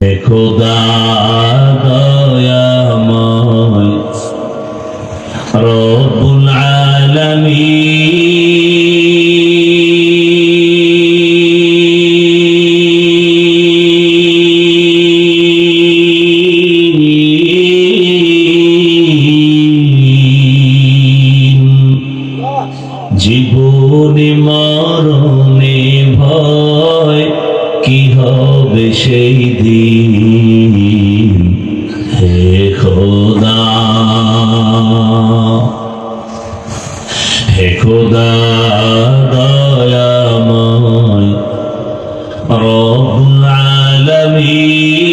হে খোদা দয়াময় রব্বুল আলামিন জীবনে মরণে ভয় কি হবে সেই দিন হে খোদা হে খোদা দয়াময় রব্বুল আলামিন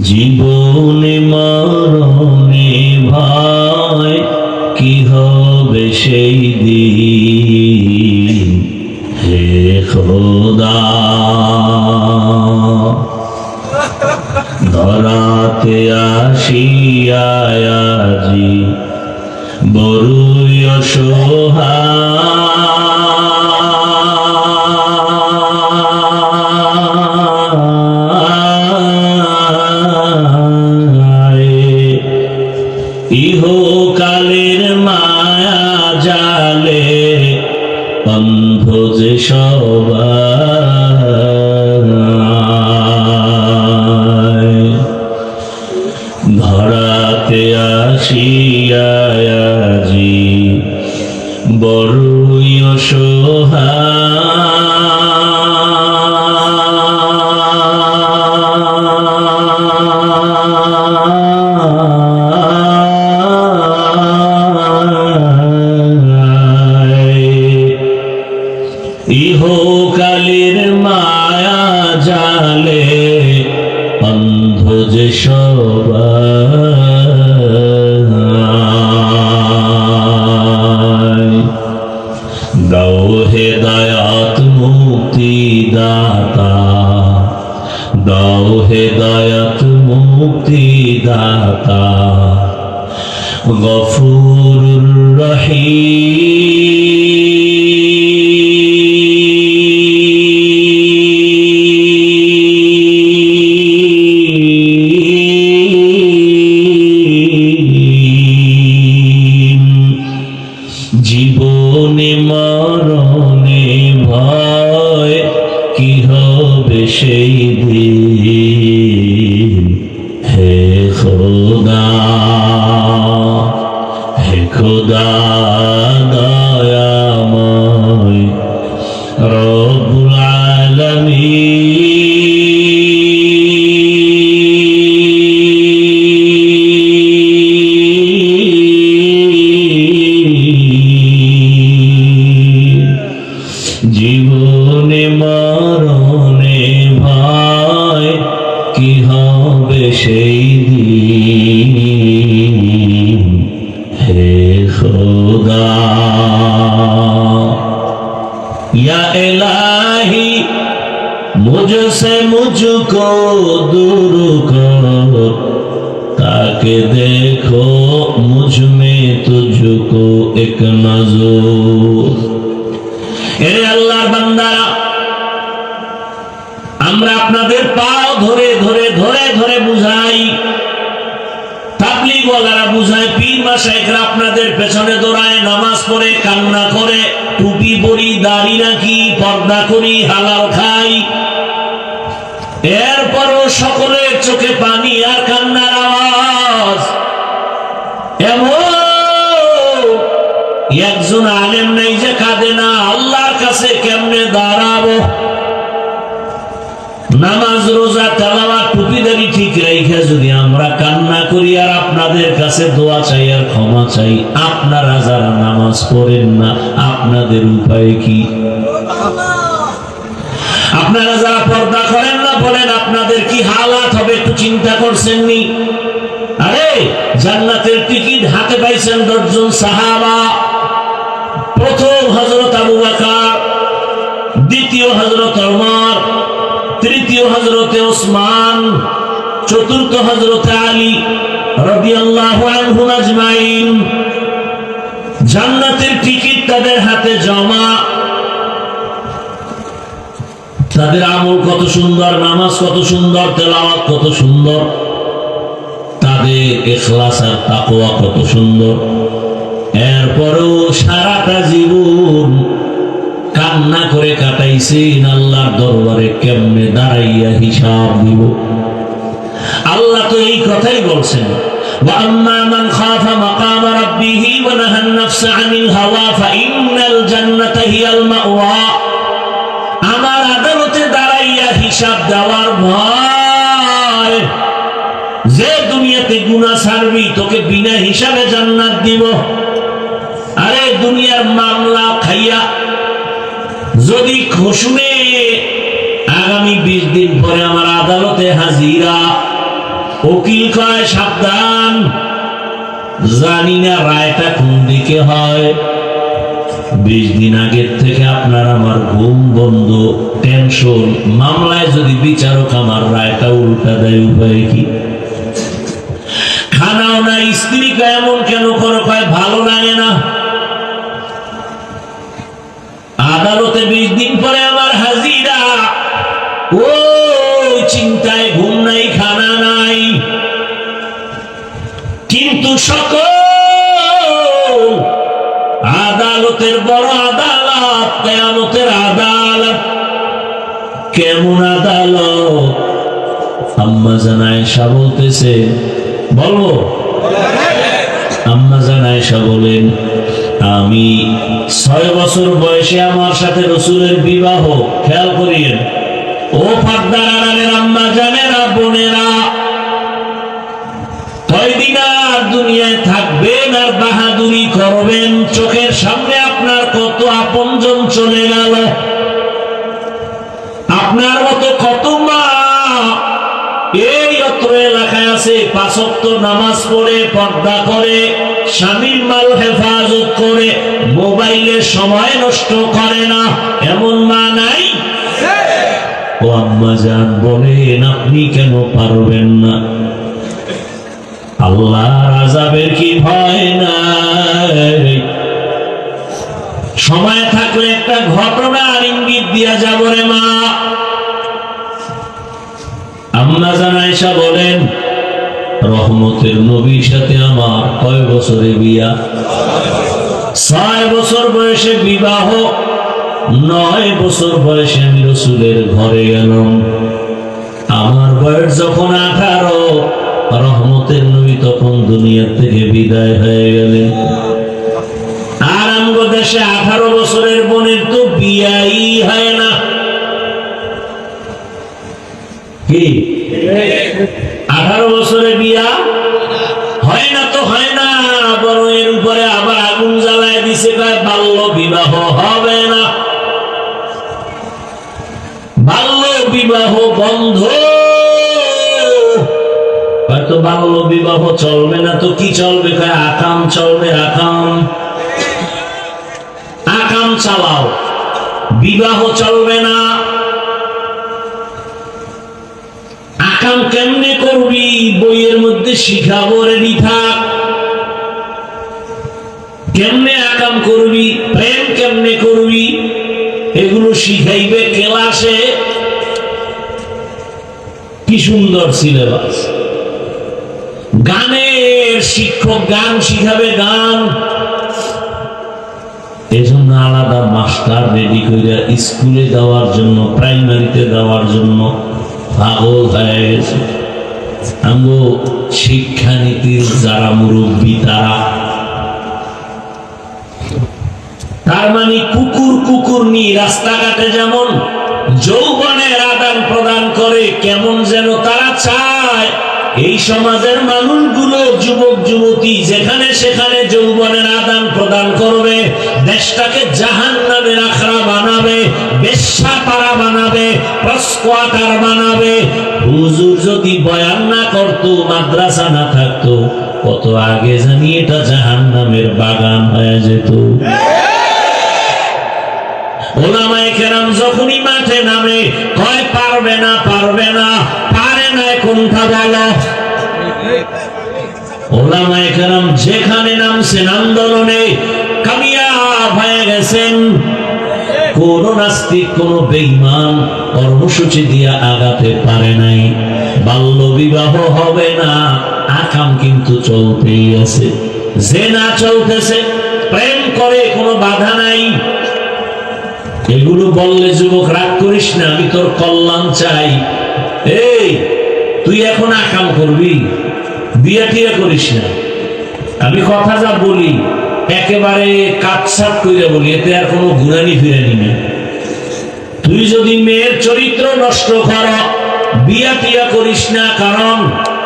জীবনে মরণে ভয় কি হবে সেই দিন হে খোদা ধরাতে আসিয়া আজি বড়ই অসহায় ইহকালের মায়া জালে অন্ধ যে সবাই ধরাতে আসিয়া আজি বড়ই অসহায় ইহকালের মায়া জালে অন্ধ যে সবাই দাও হেদায়াত মুক্তি দাতা দাও হেদায়াত মুক্তি দাতা গফুরুর রহিম জীবনে মরণে ভয় কি হবে সেই দিন হে খোদা হে খোদা দয়াময় রব্বুল আলামিন জীবনে মরণে ভয় কি হবে সেই দিন হে খোদা या इलाही मुझसे मुझको दूर करो ताकि देखो मुझ में तुझको एक नजर এরে আল্লাহর বান্দারা আমরা আপনাদের পাও ধরে ধরে ধরে ধরে বুঝাই তাবলীগ ওয়ালারা বুঝায় পীর মাশায়েখরা আপনাদের পেছনে দৌড়ায় নামাজ পড়ে কান্না করে টুপি পরি দাড়ি রাখি পর্দা করি হালাল খাই এরপরও সকলের চোখে পানি আর কান্নার আওয়াজ এমন একজন আলেম নেই যে কাঁদে না আল্লাহর কাছে কেমনে দাঁড়াবো নামাজ রোজা তেলাওয়াত টুপি দাড়ি ঠিক রেখে যদি আমরা কান্না করি আর আপনাদের কাছে দোয়া চাই আর ক্ষমা চাই আপনারা যারা নামাজ পড়েন না আপনাদের উপায় কি আপনারা যারা পর্দা করেন না বলেন আপনাদের কি হালাত হবে একটু চিন্তা করছেন নি আরে জান্নাতের টিকিট হাতে পাইছেন 10 জন সাহাবা প্রথম হযরত আবু বকর দ্বিতীয় হযরত ওমর তৃতীয় হযরত ওসমান চতুর্থ হযরত আলী রাদিয়াল্লাহু আনহু আজমাইন। জান্নাতের টিকিট তাদের হাতে জমা। তাদের আমল কত সুন্দর, নামাজ কত সুন্দর, তেলাওয়াত কত সুন্দর, তাদের ইখলাস আর তাকওয়া কত সুন্দর। এরপরেও সারাটা জীবন কান্না করে কাটাইছেন আল্লাহর দরবারে কেমনে দাঁড়াইয়া হিসাব দিব। আল্লাহ তো এই কথাই বলছেন, وَأَمَّا مَنْ خَافَ مَقَامَ رَبِّهِ وَنَهَى النَّفْسَ عَنِ الْهَوَى فَإِنَّ الْجَنَّةَ هِيَ الْمَأْوَى। আমার আদালতে দাঁড়াইয়া হিসাব দেওয়ার ভয়, যে দুনিয়াতে গুনাহ ছাড়বি তোকে বিনা হিসাবে জান্নাত দিব। আরে দুনিয়ার মামলা খাইয়া যদি শুনে আগামী 20 দিন পরে আমার আদালতে হাজিরা, উকিল কয় সাবধান, জানি না রায়টা কোন দিকে হয়। 20 দিন আগের থেকে আপনার আমার ঘুম বন্ধ, টেনশন। মামলায় যদি বিচারক আমার রায়টা উল্টা দেয়, উপায় কি? খানাও না, স্ত্রীকে এমন কেন করো, কয় ভালো লাগে না। আদালতে 20 দিন পরে আমার হাজিরা, ও চিন্তায় ঘুম নাই, খানা নাই। কিন্তু সকল আদালতের বড় আদালত কিয়ামতের আদালত। কেমন আদালত? আম্মা জান আয়েশা বলতেছে, বলবো? আম্মা জান আয়েশা বলেন, আমি 6 বছর বয়সে আমার সাথে রাসূলের বিবাহ। খেয়াল করিয়েন ও পর্দার আম্মা জানেরা, বোনেরা, কয়দিন আর দুনিয়ায় থাকবেন আর বাহাদুরি করবেন? চোখের সামনে আপনার কত আপনজন চলে গেল। আপনার মতো কত মা এই অত্র এলাকায় আছে, 5 ওয়াক্ত নামাজ পড়ে, পর্দা করে, স্বামীর মাল হেফাজত করে, মোবাইলে সময় নষ্ট করে না, এমন মা নাই? ও আম্মা জান বলেন, আপনি কেন পারবেন না? আল্লাহর আযাবের কি ভয় নাই? সময় থাকলে একটা ঘটনার ইঙ্গিত দিয়া যাব রে মা। আম্মা জান আয়েশা বলেন, রহমতের নবীর সাথে আমার কয় বছরে বিয়া? 6 বছর বয়সে বিবাহ। 9 বছর বয়সে আমি রাসূলের ঘরে গেলাম। আমার বয়স যখন 18, রহমতের নবী তখন দুনিয়া থেকে বিদায় হয়ে গেলেন। আর আমগো দেশে 18 বছরের বোনের তো বিয়াই হয় না। কি 18 বছরে বিয়া হয় না? তো হয় না, বড় এর উপরে আবার আগুন জ্বালায় দিছে, বাল্য বিবাহ হবে না, বাল্য বিবাহ বন্ধ। হয়তো বাল্য বিবাহ চলবে না, তো কি চলবে? আকাম চলবে। আকাম আকাম চালাও, বিবাহ চলবে না। আকাম কেমনে করবি? বইয়ের মধ্যে শিখাবো, রেডি থাক। কেমনে আকাম করবি, প্রেম কেমনে করবি, এগুলো শিখাইবে ক্লাসে। কি সুন্দর সিলেবাস। গানের শিক্ষক গান শিখাবে, গান। এজন্য আলাদা মাস্টার রেডি করে স্কুলে দেওয়ার জন্য, প্রাইমারিতে দেওয়ার জন্য পাগল হয়ে গেছে। আমগো শিক্ষানীতির যারা মুরব্বী, তার মানে কুকুর কুকুর নিয়ে রাস্তাঘাটে যেমন যৌবনের আদান প্রদান করে, কেমন যেন তারা চায় এই সমাজের মানুষগুলো, যুবক যুবতী যেখানে সেখানে যৌবনের আদান প্রদান করবে, দেশটাকে জাহান্নামের আখড়া বানাবে, বেশ্যাপাড়া বানাবে, প্রস্কোয়াটার বানাবে। হুজুর যদি বয়ান না করতো, মাদ্রাসা না থাকতো, কত আগে জানি এটা জাহান্নামের বাগান হয়ে যেত। ওলামায়ে কেরাম যখনই মাঠে নামে, কয় পারবে না, পারবে না, পারে না, কোনটা বলো? ওলামায়ে কেরাম যেখানে নামছেন আন্দোলনে কামিয়াব হয়ে গেছেন। কোন নাস্তিক কোন বেঈমান কর্মসূচি দিয়ে আগাতে পারে নাই। বাল্য বিবাহ হবে না, আকাম কিন্তু চলতেই আছে, জেনা চলতেছে, প্রেম করে কোনো বাধা নাই। এগুলো বললে যুবক রাগ করিস না, আমি তোর কল্যাণ চাই। এই তুই এখন আকাম করবি, বিয়ে টিয়া করিস না। আমি কথা যা বলি একেবারে কাটছাট করে বলি, এতে আর কোনো ঘুরানি ফিরানি নেই। তুই যদি মেয়ের চরিত্র নষ্ট কর, বিয়া টিয়া করিস না, কারণ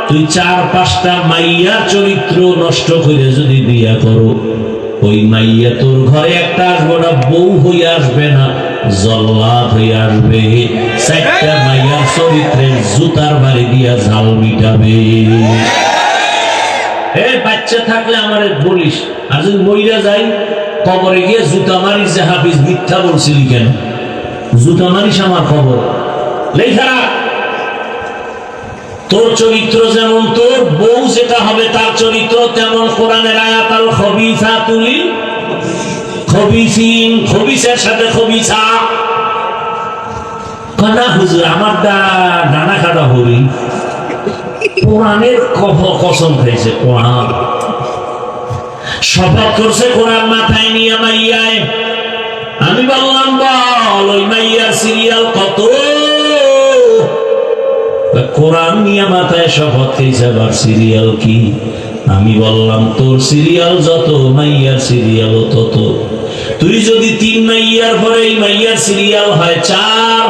তুই 4-5টা মাইয়ার চরিত্র নষ্ট করে যদি বিয়া করো, ওই মাইয়া তোর ঘরে একটা আসবে না, বউ হইয়া আসবে না, জল্লাদ হইয়া আসবে। 4টা মাইয়ার চরিত্রের জুতার বাড়ি দিয়া ঝাল মিটাবে। এই বাচ্চা থাকলে আমারে বলিস, আর যদি মইরা যাই কবরে গিয়ে জুতা মারিস যে হাফিজ মিথ্যা বলছিলি কেন, জুতা মারিস আমার খবর লেখা। তোর চরিত্র যেমন, তোর বউ যেটা হবে তার চরিত্র তেমন। কোরআনের আয়াত আল খবিসাতু লিল খবিসিন, খবিসের সাথে খবিসা। কানা হুজুর আমার ডানা কাটা হবি, কোরআনের কসম খাইছে। কোরআন শপথ করছে, কোরআন মাথায় নিয়ে মাইয়ায়। আমি বললাম বল ওই মাইয়ার সিরিয়াল কত? কোরআন নিয়ে মাথায় শপথ খেয়েছে, আবার সিরিয়াল কি? আমি বললাম তোর সিরিয়াল যত, মাইয়ার সিরিয়াল তত। তুই যদি 3 মাইয়ার পরে এই মাইয়ার সিরিয়াল হয় 4,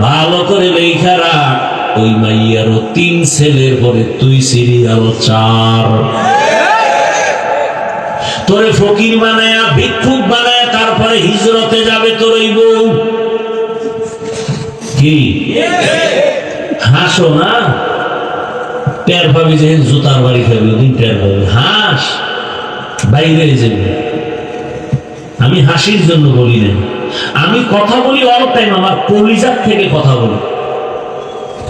ভালো করে লেখা রাখ, ওই মাইয়ারও 3 ছেলের পরে তুই সিরিয়াল 4। তোরে ফকির বানায়া, ভিক্ষুক বানায়া, তারপরে হিজরতে যাবে তোর ওই বউ। কি হাসো না? টের পাবি যে জুতার বাড়ি খাবি, ওদিন টের পাবি। হাস, বাইরে যাবি। আমি হাসির জন্য বলি না, আমি কথা বলি অল টাইম, আমার কলিজার থেকে কথা বলি,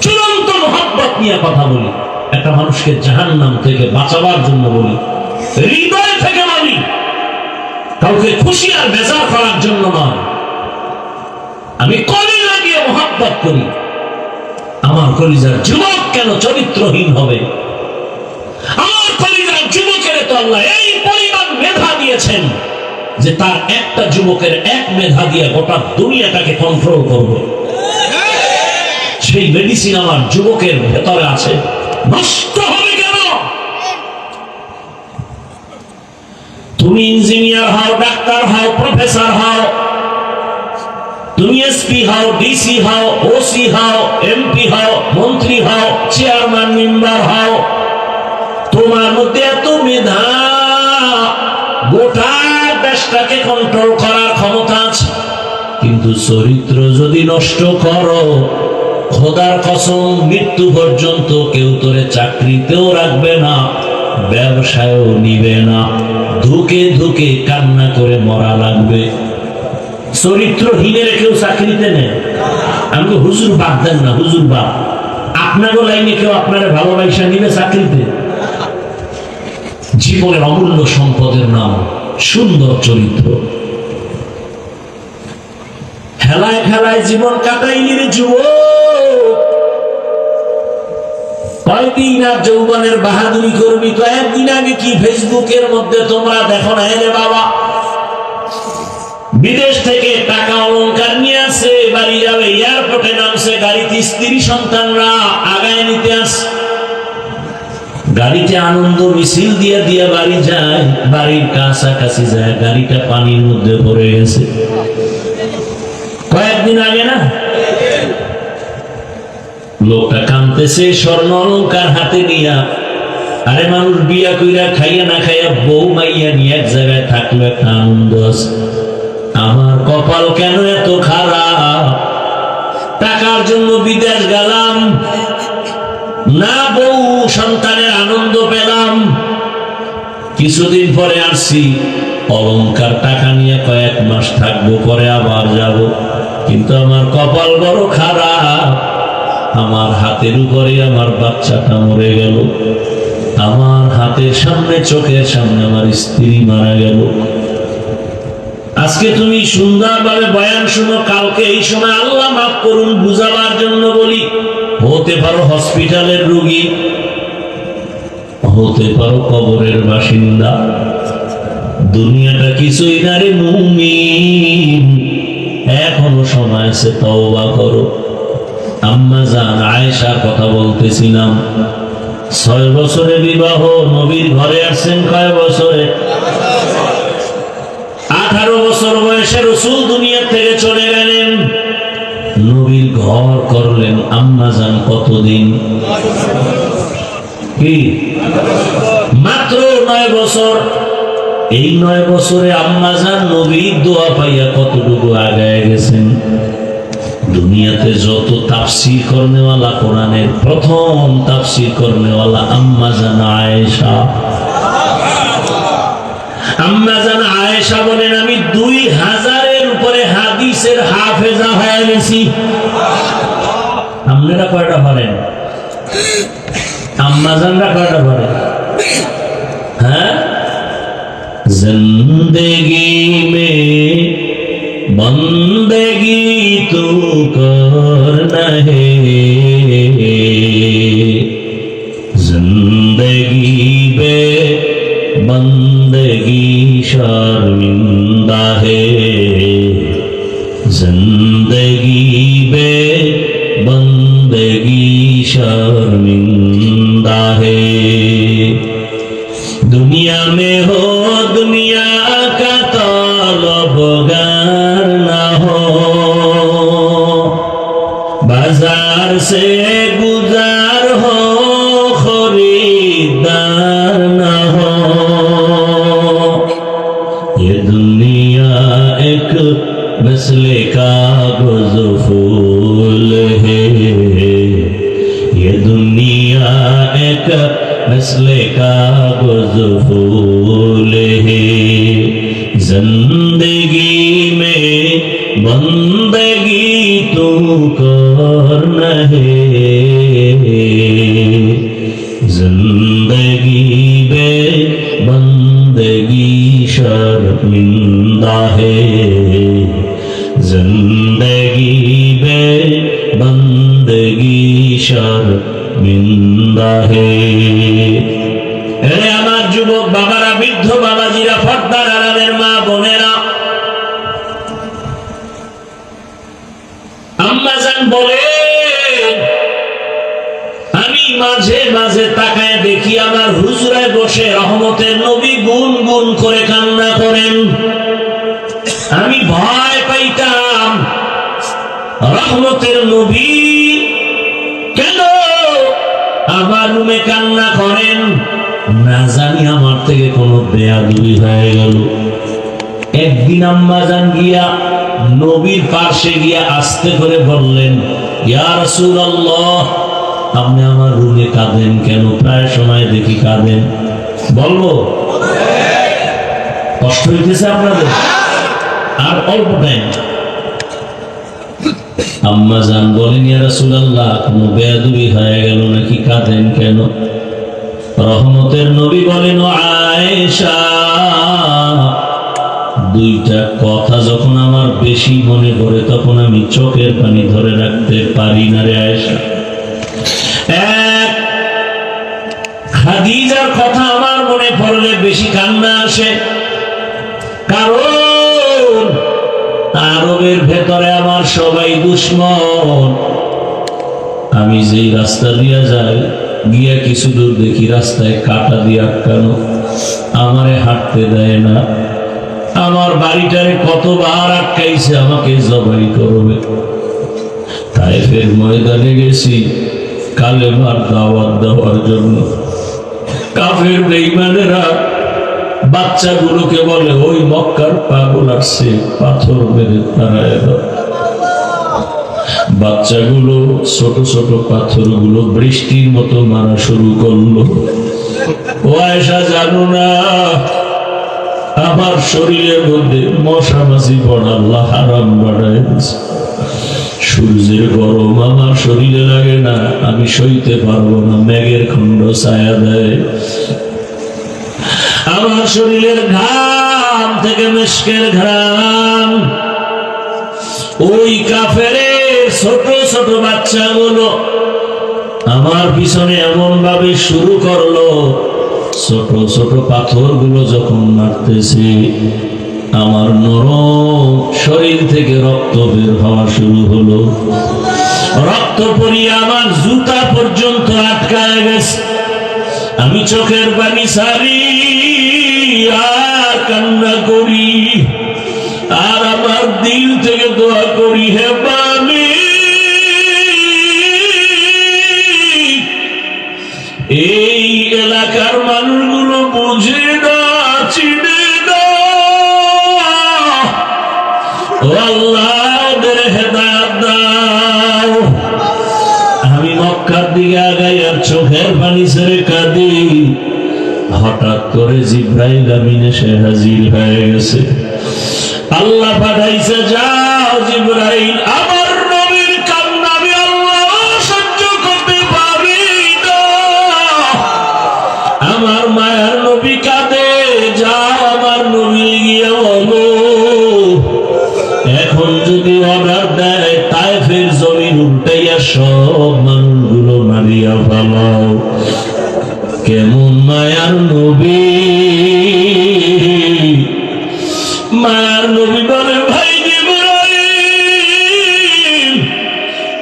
চূড়ান্ত মহব্বত নিয়ে কথা বলি। একটা মানুষকে জাহান্নাম থেকে বাঁচাবার জন্য বলি, হৃদয় থেকে বলি, কাউকে খুশি আর বেজার করার জন্য নয়। আমি কলিজা দিয়ে মহব্বত করি। আমার কলিজার যুবক কেন চরিত্রহীন হবে? আমার কলিজার যুবকের তো আল্লাহ এই পরিমাণ মেধা দিয়েছেন যে তার একটা যুবকের 1 মেধা দিয়ে গোটা দুনিয়াটাকে কন্ট্রোল করবে। সেই মেডিসিন আমার যুবকের ভেতরে আছে, নষ্ট হবে কেন? তুমি ইঞ্জিনিয়ার হও, ডাক্তার হও, প্রফেসর হও, তুমি এসপি হও, ডিসি হও, ওসি হও, এমপি হও, মন্ত্রী হও, চেয়ারম্যান মেম্বার হও, তোমার মধ্যে এত মেধা, গোটা দেশটাকে কন্ট্রোল করার ক্ষমতা আছে। কিন্তু চরিত্র যদি নষ্ট করো, খোদার কসম মৃত্যু পর্যন্ত কেউ তোরে চাকরিতেও রাখবে না, ব্যবসায়ও নিবে না, ধুকে ধুকে কান্না করে মরা লাগবে। চরিত্রহীনের কেউ চাকরিতে নেই। আমি তো হুজুর বাদ দেন না, হুজুর বাদ। আপনারও লাইনে কেউ আপনারা ভালোবাসা নিবে চাকরিতে? জীবনের অমূল্য সম্পদের নাম সুন্দর চরিত্র। খেলায় খেলায় জীবন কাটাইলি রে যুবক, কয়দিন আর যৌবনের বাহাদুরি করবি? তো একদিন আগে কি ফেসবুকের মধ্যে তোমরা দেখো না রে বাবা, বিদেশ থেকে টাকা অলংকার নিয়ে আসে, বাড়ি যাবে, এয়ারপোর্টে নামছে, গাড়িতে স্ত্রী সন্তানরা আগায় নিতে আসে, গাড়িতে আনন্দ মিছিল দিয়ে দিয়ে বাড়ি যায়, বাড়ির কাছাকাছি যায়, গাড়িটা পানির মধ্যে পড়ে গেছে। কয়েকদিন আগে না, লোকটা কাঁদতেছে, স্বর্ণ অলংকার হাতে নিয়া। আরে মানুষ বিয়া কইরা খাইয়া না খাইয়া বউ মাইয়া নিয়ে এক জায়গায় থাকলো, একটা আনন্দ আছে। আমার কপাল কেন এত খারাপ? টাকার জন্য বিদেশ গেলাম না, বউ সন্তানের আনন্দ পেলাম, কিছুদিন পরে আসছি, অলংকার টাকা নিয়ে কয়েক মাস থাকবো, পরে আবার যাব। কিন্তু আমার কপাল বড় খারাপ, আমার হাতের উপরে আমার বাচ্চাটা মরে গেল, আমার হাতের সামনে চোখের সামনে আমার স্ত্রী মারা গেল। আজকে তুমি সুন্দরভাবে বয়ান শুনো, কালকে এই সময় আল্লাহ মাফ করুন বুঝাবার জন্য বলি, হতে পারো হসপিটালের রোগী, হতে পারো কবরের বাসিন্দা। দুনিয়াটা কিছুই না রে মুমিন, এখনো সময় আছে, তওবা করো। আম্মা জান আয়েশার কথা বলতেছিলাম, 6 বছরে বিবাহ, নবীর ঘরে আসছেন কয় বছরে? 18 বছর বয়সে রাসূল দুনিয়া থেকে চলে গেলেন, নবীর ঘর করলেন আম্মা জান কতদিন? কি মাত্র 9 বছর। এই 9 বছরে আম্মা জান নবীর দোয়া পাইয়া কতটুকু আগায় গেছেন। দুনিয়াতে যত তাফসীর করনেওয়ালা, কোরআনের প্রথম তাফসীর করনেওয়ালা আম্মা জান আয়েশা। আম্মা জান আয়েশা বলেন, আমি 2000-এর উপরে হাদিসের হাফেজা হয়ে গেছি। আপনারা কয়টা পারেন? আম্মা জানরা কয়টা পারেন? হ্যাঁ, जिंदगी में बंदगी तू करना है, जिंदगी बे बंदगी शर्मिंदा है, जिंदगी बे बंदगी शर्मिंदा है। दुनिया में हो दुनिया का तलबगार ना हो, बाजार से गुजार हो खरीदार ना हो। ये दुनिया एक मसले का कागज फूल है, ये दुनिया एक मसले कागज फूल है, जिंदगी में बंदगी तू करना है, जिंदगी में बंदगी शर्मिंदा है, जिंदगी में बंदगी शर्मिंदा है। আমার যুবক বাবারা, বৃদ্ধ বাবাজিরা, পর্দার আড়ালের মা বোনেরা, আম্মা জান বলে, আমি মাঝে মাঝে তাকায় দেখি আমার হুজরায় বসে রহমতের নবী গুন গুন করে কান্না করেন। আমি ভয় পাইতাম, রহমতের নবী কেন আমার রুমে কান্না করেন? না জানি আমার থেকে কোনো বেয়াদবি হয়ে গেল। একদিন আম্মা জান গিয়া নবীর পাশে গিয়া আস্তে করে বললেন, ইয়া রাসূলুল্লাহ, আপনি আমার রুমে কাঁদেন কেন? প্রায় সময় দেখি কাঁদেন। বলবো কষ্ট হইতেছে আপনাদের? আর অল্প টাইম। আম্মা জান বলেন, ইয়া রাসূলুল্লাহ, কোনো বেয়াদবি হয়ে গেল নাকি? কাঁদেন কেন? রহমতের নবী বলেন, ও আয়েশা, দুইটা কথা যখন আমার বেশি মনে পড়ে তখন আমি চোখের পানি ধরে রাখতে পারি না রে আয়েশা। এক, খাদিজার কথা আমার মনে পড়লে বেশি কান্না আসে, কারণ আরবের ভেতরে আমার সবাই দুশ্মন। আমি যেই রাস্তা দিয়া যাই, গিয়া কিছু দূর দেখি রাস্তায় কাঁটা দিয়ে আটকানো, আমারে হাঁটতে দেয় না। আমার বাড়িটারে কতবার আটকাইছে, আমাকে জবাই করবে। তায়েফের ময়দানে গেছি কালেমার দাওয়াত দেওয়ার জন্য। কাফের বেঈমানেরা বাচ্চাগুলোকে বলে, ওই মক্কার পাগল আসছে, পাথর মেরে তাড়ায় দাও। বাচ্চাগুলো ছোট ছোট পাথরগুলো বৃষ্টির মতো মারা শুরু করলো। ও আয়েশা, জানো না আমার শরীরের মধ্যে মশা মাছি পড়া আল্লাহ হারাম বানায় দিয়েছে। সূর্যের গরম আমার শরীরে লাগে না, আমি সইতে পারবো না, মেঘের খণ্ড ছায়া দেয়। আমার শরীরের ঘাম থেকে মেশকের ঘ্রাণ ওই কাফেরের ছোট ছোট বাচ্চাগুলো আমার পিছনে এমন ভাবে শুরু করলো, ছোট ছোট পাথরগুলো যখন মারতেছে আমার নরম শরীর থেকে রক্ত বের হওয়া শুরু হলো। রক্ত পরিয়ে আমার জুতা পর্যন্ত আটকায় গেছে। আমি চোখের পানি ছাড়ি আর কান্না করি, আর আমার দিল থেকে দোয়া করি, হে মালিক, এই এলাকার মানুষগুলো বুঝে না, চিনে না, ও আল্লাহ ওদের হেদায়েত দাও। আমি মক্কার দিকে আগাই আর চোখের পানি ছেড়ে কাঁদি। হঠাৎ করে জিব্রাইল আমিন এসে হাজির হয়ে গেছে। আল্লাহ পাঠাইছে, যাও জিব্রাইল, আমার নবীর কান্না আমি আল্লাহ সহ্য করতে পারি না, আমার মায়ার নবী কাঁদে, যাও আমার নবী গিয়ে বলো এখন যদি অর্ডার দেয় তায়েফের জমিন উল্টাইয়া সব মানুষগুলো মারিয়া ফেলাও। কেমন মায়ার নবী! মায়ার নবী বলে, ভাই জিবরাইল,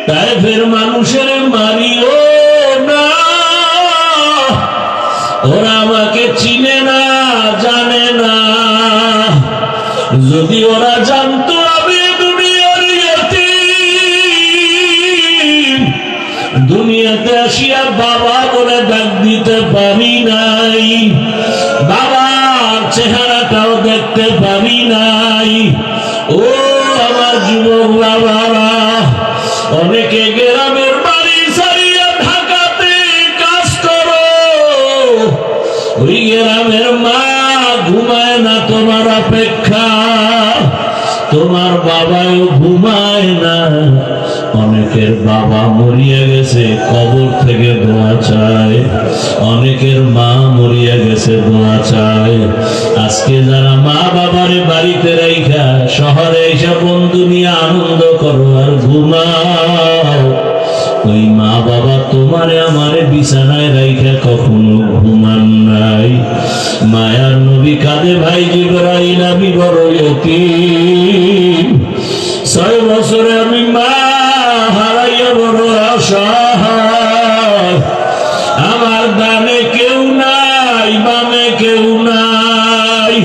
তায়েফের মানুষের মারিও না, ওরা আমাকে চিনে না, জানে না। যদি ওরা জানতো আমি দুনিয়ার ইয়তীম, দুনিয়াতে আসিয়া বাবা বলে ডাক দিতে পারি নাই, বাবার চেহারাটাও দেখতে পারি নাই। ও আমার যুবক বাবারা, অনেকে গ্রামের বাড়ি ছাড়িয়া ঢাকাতে কাজ করো, ওই গ্রামের মা ঘুমায় না তোমার অপেক্ষা, তোমার বাবাও ঘুমায় না। অনেকের বাবা মরিয়া গেছে, কবর থেকে দোয়া চায়, অনেকের মা মরিয়া গেছে, দোয়া চায়। আজকে যারা মা বাবারে বাড়িতে রাইখা শহরে এসে বন্ধু নিয়ে আনন্দ করো আর ঘুমাও, ওই মা বাবা তোমারে আমারে বিছানায় রাইখা কখনো ঘুমান নাই। মায়ার নবী কাঁদে, ভাই জিবরাইল, আমি বড় ইয়তীম, 6 বছরে আমি মা হারাইয়া বড় অসহায়, আমার ডানে কেউ নাই, বামে কেউ নাই।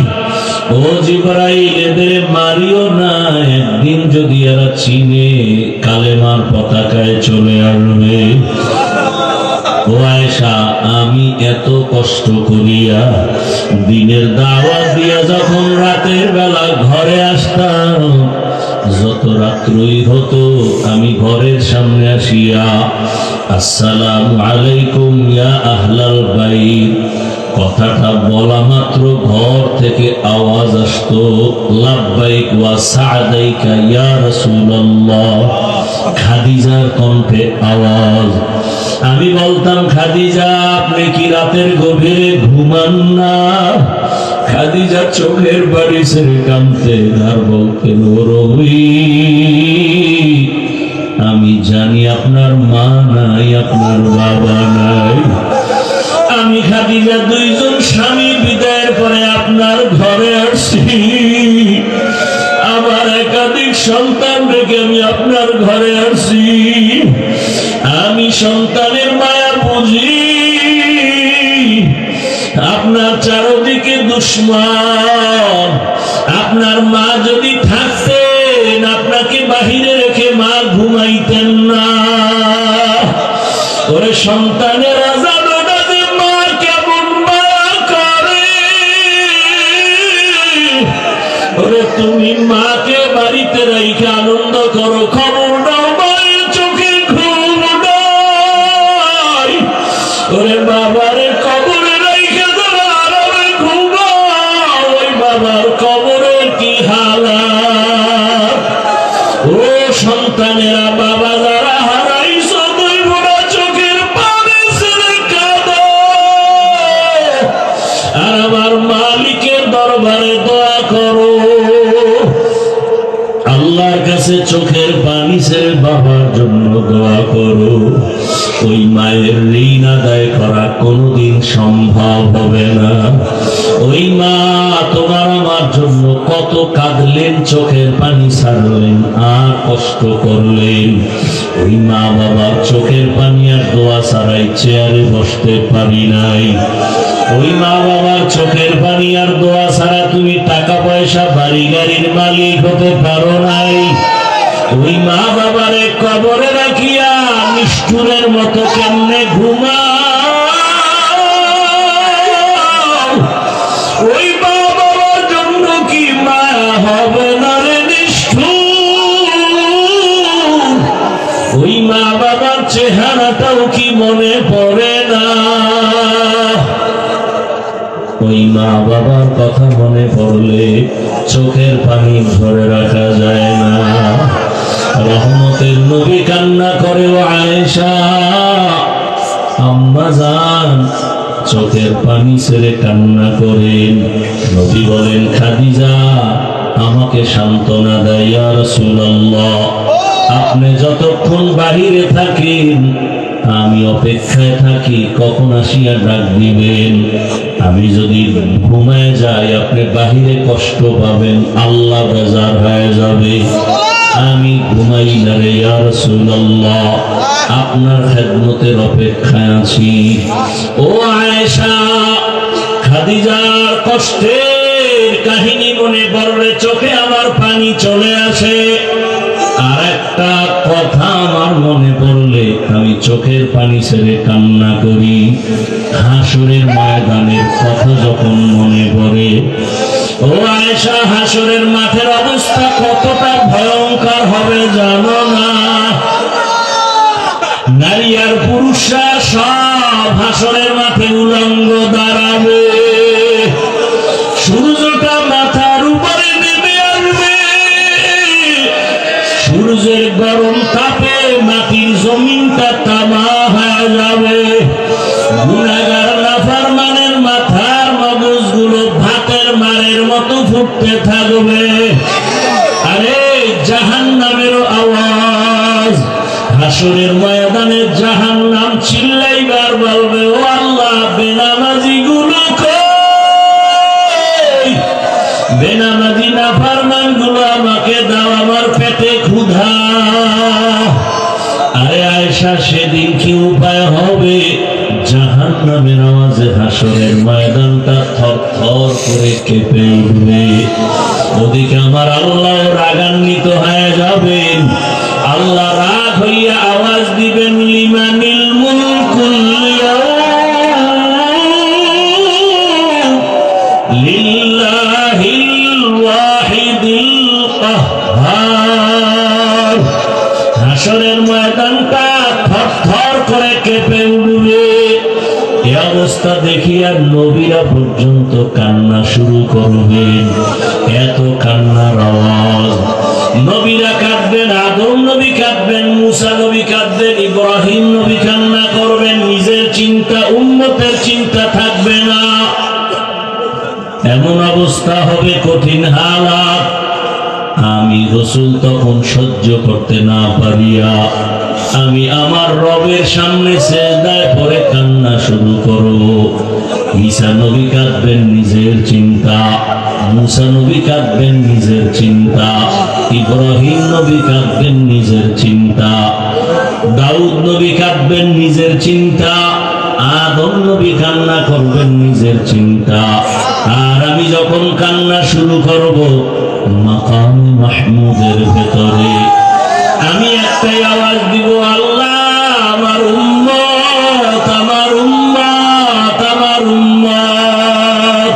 ও জিবরাইল, এদের মারিও না, একদিন যদি এরা চিনে কালেমার পতাকায় চলে আসবে। ও আয়েশা, আমি এত কষ্ট করিয়া দিনের দাওয়াত দিয়া যখন রাতের বেলা ঘরে আসতাম, যত রাত্রই হতো আমি ঘরের সামনে আসিয়া আসসালামু আলাইকুম ইয়া আহলাল বাইত কথাটা বলা মাত্র ঘর থেকে আওয়াজ আসতো, লাব্বাইক ওয়া সা'দাইকা ইয়া রাসূলুল্লাহ। খাদিজার কণ্ঠে আওয়াজ। আমি বলতাম, খাদিজা আপনি কি রাতের গভীরে ঘুমান না? খাদিজা চোখের বাড়ি ছেড়ে কাঁদতেন আর বলতেন, ও রবি, আমি জানি আপনার মা নাই, আপনার বাবা নাই। আমি খাদিজা 2 জন স্বামী বিদায়ের পরে আপনার ঘরে আসছি, আমার একাধিক সন্তান রেখে আমি আপনার ঘরে আসছি। আমি সন্তানের মায়া বুঝি, আপনার চারদিকে দুশ্মন। আপনার মা যদি থাকতেন, আপনাকে বাহিরে রেখে মা ঘুমাইতেন না। ওরে সন্তানের আজাদ মা কেমন মায়া করে, ওরে তুমি মাকে বাড়িতে রেখে আনন্দ করো, খবর নাও মায়ের চোখে ঘুম নাই। ওরে বাবারে কবরে রেখে যারা আরামে ঘুমাও, ওই বাবার কবরে কি হালাত। ও সন্তানেরা আর আমার মালিকের দরবারে দোয়া করো। আল্লাহর কাছে চোখের পানি ছেড়ে বাবার জন্য দোয়া করো। ওই মায়ের ঋণ আদায় করা কোনোদিন সম্ভব হবে না। ওই মা তোমার আমার জন্য কত কাঁদলেন, চোখের পানি ছাড়লেন, আর কষ্ট করলেন। ওই মা বাবার চোখের পানি আর দোয়া ছাড়াই চেয়ারে বসতে পারি নাই। ওই মা বাবার চোখের পানি আর দোয়া ছাড়া তুমি টাকা পয়সা বাড়ি গাড়ির মালিক হতে পারো নাই। ওই মা বাবারে কবরে রাখিয়া নিষ্ঠুরের মতো কেমনে ঘুমাও? ওই মা বাবার জন্য কি মায়া হবে না রে নিষ্ঠুর? ওই মা বাবার চেহারাটাও কি মনে পড়ে না? ওই মা বাবার কথা মনে পড়লে চোখের পানি ধরে রাখা যায় না। রহমতের নবী কান্না করে, ও আয়েশা আম্মা জান, চোখের পানি ছেড়ে কান্না করেন। নবী বলেন, খাদিজা আমাকে সান্ত্বনা দেয়, ইয়া রাসূলুল্লাহ আপনি যতক্ষণ বাহিরে থাকেন আমি অপেক্ষায় থাকি কখন আসিয়া ডাক দিবেন। আমি যদি ঘুমায় যাই আপনি বাহিরে কষ্ট পাবেন, আল্লাহ বেজার হয়ে যাবে। আমি ঘুমাই না রে ইয়া রাসূলুল্লাহ, আপনার খেদমতের অপেক্ষায় আছি। ও আয়েশা, খাদিজার কষ্টের কাহিনী মনে পড়লে চোখে আমার পানি চলে আসে। আর একটা কথা আমার মনে পড়লে আমি চোখের পানি ছেড়ে কান্না করি। হাসরের ময়দানের কথা যখন মনে পড়ে, ও আয়েশা হাসরের মাঠের অবস্থা কতটা ভয়ঙ্কর হবে জানো না? নারী আর পুরুষরা সব হাসরের মাঠে উলঙ্গ দাঁড়াবে। সূর্যটা মাথার উপরে নেমে আসবে, সূর্যের গরম তাপে মাটির জমিনটা তামা হয়ে যাবে। গুনাহগার নাফরমানের মাথার মগজগুলো ভাতের মারের মতো ফুটতে থাকবে। আরে জাহান্নামের আওয়াজ, হাসরের ময়দানে জাহান্নাম চিল্লাইবার বলবে, ও আল্লাহ বেনামাজি গুলো কই? বেনামাজি নাফরমান গুলো আমাকে দাও, আমার পেটে ক্ষুধা। আরে আয়েশা সেদিন কি উপায় হবে? জাহান্নামের আওয়াজে হাসরের ময়দানটা থরথর করে কেঁপে উঠবে। ওদিকে আমার আল্লাহ রাগান্বিত হয়ে যাবেন। আল্লাহ রাগ হইয়া আওয়াজ দিবেন, লিমানিল মুলকুল ইয়াউম লিল্লাহিল ওয়াহিদিল কাহ্হার। হাসরের ময়দানটা থরথর করে কেঁপে উঠবে। এই অবস্থা দেখিয়া নবীরা পর্যন্ত কান্না শুরু করবেন। এত কান্নার আওয়াজ। নবীরা কাঁদবেন, আদম নবী কাঁদবেন, মুসা নবী কাঁদবেন, ইব্রাহিম নবী কান্না করবেন। নিজের চিন্তা, উম্মতের চিন্তা থাকবে না। এমন অবস্থা হবে, কঠিন হালাত। আমি রাসূল তখন সহ্য করতে না পারিয়া আমি আমার রবের সামনে সিজদায় পড়ে কান্না শুরু করব। ঈসা নবী কাঁদবেন নিজের চিন্তা, মুসা নবী কাঁদবেন নিজের চিন্তা, ইব্রাহিম নবী কাঁদবেন নিজের চিন্তা, দাউদ নবী কাঁদবেন নিজের চিন্তা, আদম নবী কান্না করবেন নিজের চিন্তা। আর আমি যখন কান্না শুরু করব মাকাম মাহমুদের ভেতরে আমি একটাই আওয়াজ দিব, আল্লাহ আমার উম্মত, আমার উম্মত, আমার উম্মত।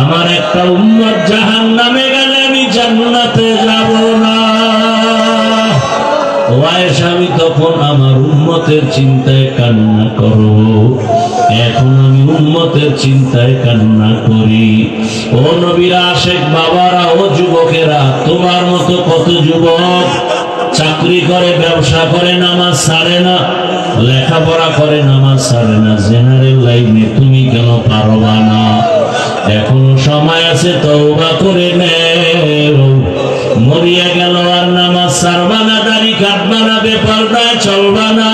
আমার একটা উম্মত জাহান্নামে গেলে আমি জান্নাতে যাব না। ও আয়েশা, আমি তখন আমার উম্মতের চিন্তায় কান্না করব। এখন আমি উম্মতের চিন্তায় কান্না করি। ও নবীরা, আশেক বাবারা, ও যুবকেরা, তোমার মতো কত যুবক চাকরি করে, ব্যবসা করে, নামাজ ছাড়ে না, লেখাপড়া করে, নামাজ ছাড়ে না। জেনারেল লাইনে তুমি কেন পারবা না? এখনো সময় আছে, তওবা করে নেও। মরিয়া গেল আর নামাজ ছাড়বা না, দাড়ি কাটবা না, বেপরদায় চলবা না,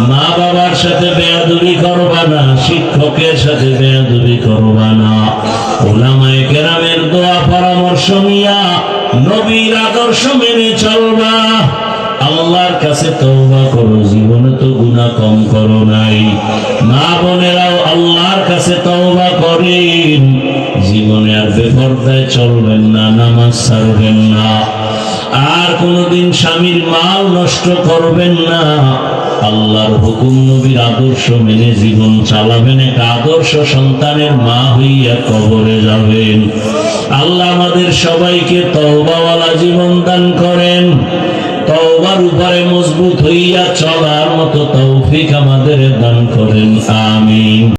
মা বাবার সাথে বেয়াদবি করবা না, শিক্ষকের সাথে বেয়াদবি করবা না, উলামায়ে কেরামের দোয়া পরামর্শ নিয়া নবীর আদর্শ মেনে চলবা। আল্লাহর কাছে তওবা করো, জীবনে তো গুনাহ কম করো নাই। মা বোনেরাও আল্লাহর কাছে তওবা করেন, জীবনে আর বেপরদায় চলবেন না, নামাজ ছাড়বেন না, আর কোনদিন স্বামীর মাল নষ্ট করবেন না, আল্লাহর হুকুম নবীর আদর্শ মেনে জীবন চালাবেন, একটা আদর্শ সন্তানের মা হইয়া কবরে যাবেন। আল্লাহ আমাদের সবাইকে তওবাওয়ালা জীবন দান করেন, তওবার উপরে মজবুত হইয়া চলার মতো তৌফিক আমাদের দান করেন। আমিন।